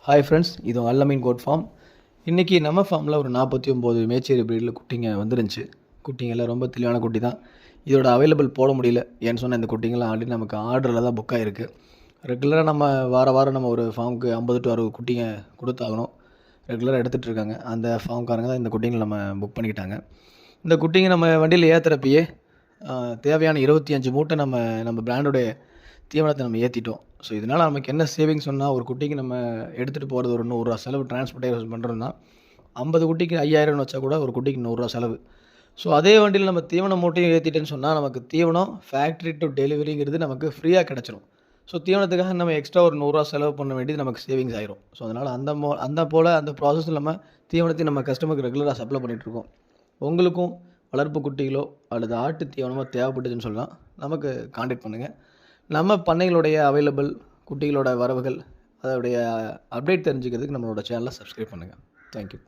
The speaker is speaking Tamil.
ஹாய் ஃப்ரெண்ட்ஸ், இது அல்லமீன் கோட் ஃபார்ம். இன்றைக்கி நம்ம ஃபார்மில் ஒரு 49 மேச்சேரி ப்ரீடில் குட்டிங்க வந்துருந்துச்சு. குட்டிங்கெல்லாம் ரொம்ப தெளிவான குட்டி தான். இதோட அவைலபிள் போட முடியல. ஏன்னு சொன்னால் இந்த குட்டிங்கெல்லாம் ஆல்ரெடி நமக்கு ஆர்டரில் தான் புக் ஆகிருக்கு. ரெகுலராக நம்ம வாரம் நம்ம ஒரு ஃபார்முக்கு 50 to 60 குட்டிங்க கொடுத்தாகணும். ரெகுலராக எடுத்துகிட்டு இருக்காங்க. அந்த ஃபார்ம்காரங்க தான் இந்த குட்டிங்களை நம்ம புக் பண்ணிக்கிட்டாங்க. இந்த குட்டிங்க நம்ம வண்டியில் ஏற்றுறப்பயே தேவையான 25 மூட்டை நம்ம பிராண்டோடைய தீவனத்தை நம்ம ஏற்றிட்டோம். ஸோ இதனால் நமக்கு என்ன சேவிங்ஸ் சொன்னால், ஒரு குட்டிக்கு நம்ம எடுத்துகிட்டு போகிறது ஒரு ₹100 செலவு. டிரான்ஸ்போர்ட்டேஷன் பண்ணுறோம்னா 50 குட்டிக்கு 5000 வச்சா கூட ஒரு குட்டிக்கு ₹100 செலவு. ஸோ அதே வண்டியில் நம்ம தீவனம் மூட்டையும் ஏற்றிட்டேன்னு சொன்னால் நமக்கு தீவனம் ஃபேக்ட்ரி டு டெலிவரிங்கிறது நமக்கு ஃப்ரீயாக கிடச்சிரும். ஸோ தீவனத்துக்காக நம்ம எக்ஸ்ட்ரா ஒரு ₹100 செலவு பண்ண வேண்டியது நமக்கு சேவிங்ஸ் ஆயிரும். ஸோ அதனால் அந்த ப்ராசஸில் நம்ம தீவனத்தை நம்ம கஸ்டமருக்கு ரெகுலராக சப்ளை பண்ணிகிட்ருக்கோம். உங்களுக்கும் வளர்ப்பு குட்டிகளோ அல்லது ஆட்டு தீவனமோ தேவைப்பட்டுச்சுன்னு சொல்லலாம், நமக்கு கான்டாக்ட் பண்ணுங்கள். நம்ம பண்ணைகளுடைய அவைலபிள் குட்டிகளோட வரவுகள் அதோடைய அப்டேட் தெரிஞ்சுக்கிறதுக்கு நம்மளோட சேனலை சப்ஸ்கிரைப் பண்ணுங்கள். தேங்க்யூ.